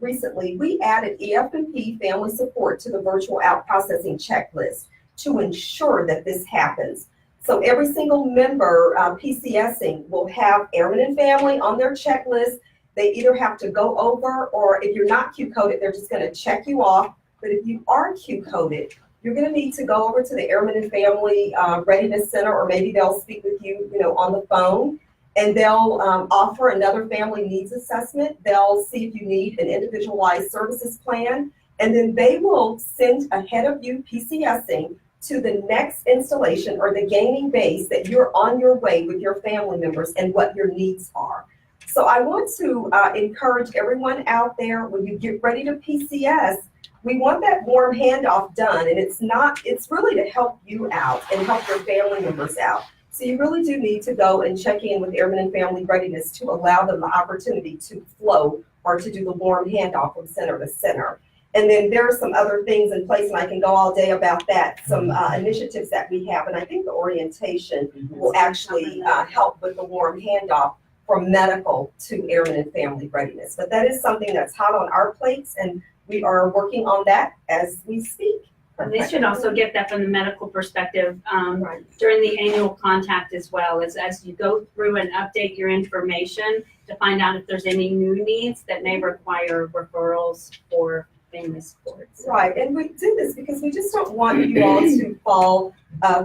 Speaker 3: recently, we added EFMP family support to the virtual out processing checklist to ensure that this happens. So every single member PCSing will have airman and family on their checklist. They either have to go over, or if you're not Q-coded, they're just going to check you off. But if you are Q-coded, you're going to need to go over to the Airman and Family Readiness Center, or maybe they'll speak with you, on the phone, and they'll offer another family needs assessment. They'll see if you need an individualized services plan, and then they will send ahead of you PCSing to the next installation or the gaining base that you're on your way with your family members and what your needs are. So I want to encourage everyone out there, when you get ready to PCS, we want that warm handoff done. And it's really to help you out and help your family members out. So you really do need to go and check in with Airman and Family Readiness to allow them the opportunity to flow or to do the warm handoff from center to center. And then there are some other things in place, and I can go all day about that, some initiatives that we have. And I think the orientation will actually help with the warm handoff from medical to Airman and Family Readiness. But that is something that's hot on our plates, and we are working on that as we speak.
Speaker 2: And they should also get that from the medical perspective
Speaker 3: Right.
Speaker 2: during the annual contact as well, as you go through and update your information to find out if there's any new needs that may require referrals for family support.
Speaker 3: Right, and we do this because we just don't want you all to fall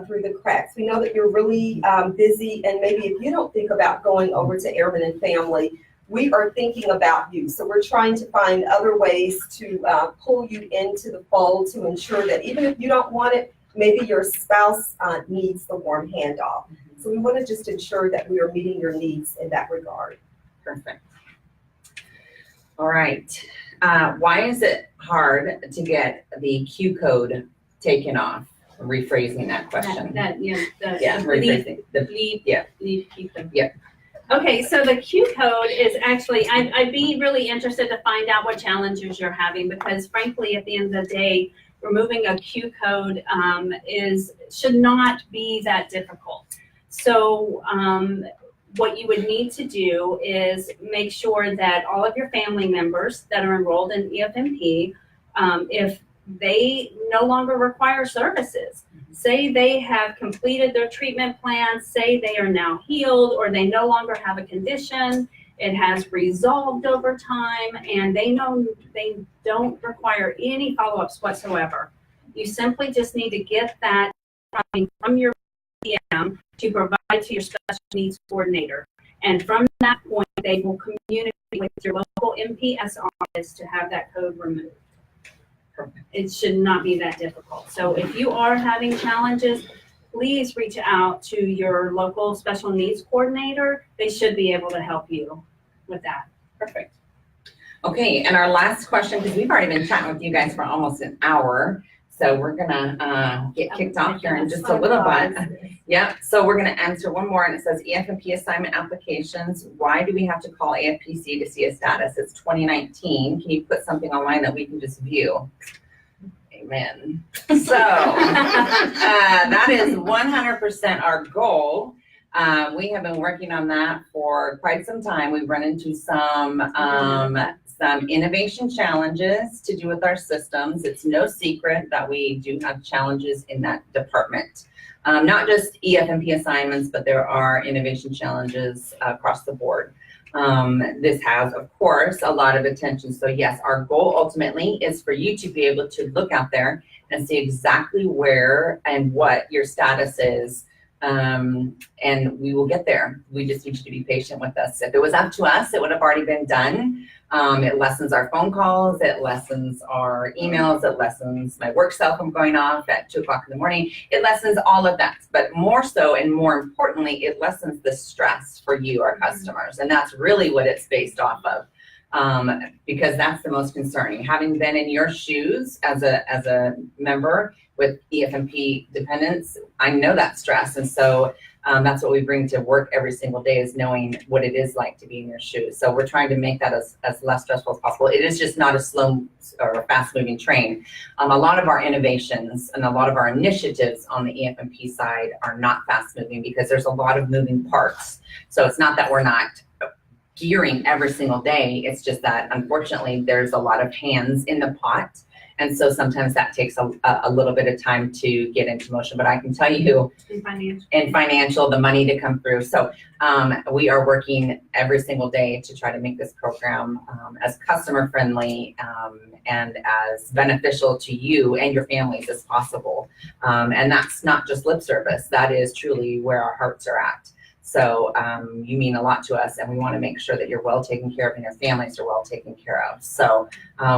Speaker 3: through the cracks. We know that you're really busy, and maybe if you don't think about going over to Airman and Family, we are thinking about you. So we're trying to find other ways to pull you into the fold to ensure that even if you don't want it, maybe your spouse needs the warm handoff. So we want to just ensure that we are meeting your needs in that regard.
Speaker 1: Perfect. All right. Why is it hard to get the Q code taken off? I'm rephrasing that question.
Speaker 2: Rephrasing.
Speaker 1: Yeah.
Speaker 2: Okay, so the Q code is actually, I'd be really interested to find out what challenges you're having, because frankly, at the end of the day, removing a Q code should not be that difficult. So what you would need to do is make sure that all of your family members that are enrolled in EFMP, if they no longer require services, say they have completed their treatment plan, say they are now healed, or they no longer have a condition, it has resolved over time, and they know they don't require any follow-ups whatsoever. You simply just need to get that from your PM to provide to your special needs coordinator. And from that point, they will communicate with your local MPS office to have that code removed. It should not be that difficult. So if you are having challenges, please reach out to your local special needs coordinator. They should be able to help you with that.
Speaker 1: Perfect. Okay, and our last question, because we've already been chatting with you guys for almost an hour, so we're gonna get kicked off here in just a little bit. Yeah, so we're gonna answer one more, and it says EFMP assignment applications. Why do we have to call AFPC to see a status? It's 2019. Can you put something online that we can just view? Amen. So that is 100% our goal. We have been working on that for quite some time. We've run into some innovation challenges to do with our systems. It's no secret that we do have challenges in that department. Not just EFMP assignments, but there are innovation challenges across the board. This has, of course, a lot of attention. So yes, our goal ultimately is for you to be able to look out there and see exactly where and what your status is. And we will get there. We just need you to be patient with us. If it was up to us, it would have already been done. It lessens our phone calls, it lessens our emails, it lessens my work cell from going off at 2 o'clock in the morning. It lessens all of that, but more so and more importantly, it lessens the stress for you, our customers. And that's really what it's based off of. Because that's the most concerning. Having been in your shoes as a member with EFMP dependents, I know that stress. And so that's what we bring to work every single day, is knowing what it is like to be in your shoes. So we're trying to make that as less stressful as possible. It is just not a slow or fast moving train. A lot of our innovations and a lot of our initiatives on the EFMP side are not fast moving because there's a lot of moving parts. So it's not that we're not gearing every single day. It's just that unfortunately there's a lot of hands in the pot. And so sometimes that takes a little bit of time to get into motion. But I can tell you in financial, the money to come through. So we are working every single day to try to make this program as customer friendly and as beneficial to you and your families as possible. And that's not just lip service. That is truly where our hearts are at. So you mean a lot to us, and we want to make sure that you're well taken care of and your families are well taken care of. So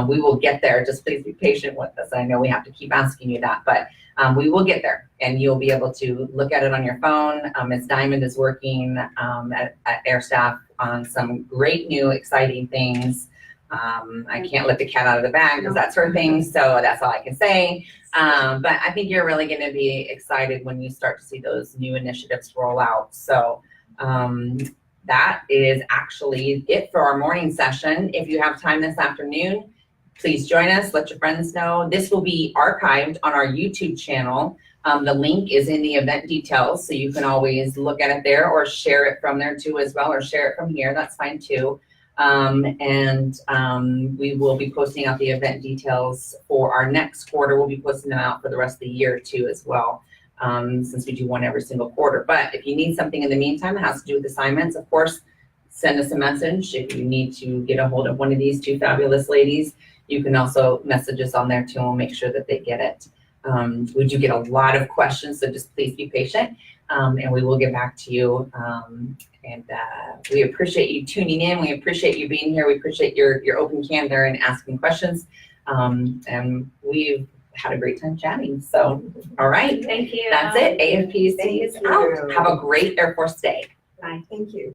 Speaker 1: we will get there. Just please be patient with us. I know we have to keep asking you that, but we will get there, and you'll be able to look at it on your phone. Ms. Diamond is working at Air Staff on some great new exciting things. I can't let the cat out of the bag because that's her thing, so that's all I can say. But I think you're really going to be excited when you start to see those new initiatives roll out. So that is actually it for our morning session. If you have time this afternoon, please join us. Let your friends know. This will be archived on our YouTube channel. The link is in the event details, so you can always look at it there or share it from there too as well, or share it from here. That's fine too. We will be posting out the event details for our next quarter. We'll be posting them out for the rest of the year too as well, since we do one every single quarter. But if you need something in the meantime that has to do with assignments, of course, send us a message. If you need to get a hold of one of these two fabulous ladies, you can also message us on there too, and we'll make sure that they get it. We do get a lot of questions, so just please be patient, and we will get back to you. We appreciate you tuning in. We appreciate you being here. We appreciate your open candor and asking questions. And we've had a great time chatting. So, all right.
Speaker 2: Thank you.
Speaker 1: That's it. AFPC is out. Have a great Air Force Day.
Speaker 2: Bye.
Speaker 3: Thank you.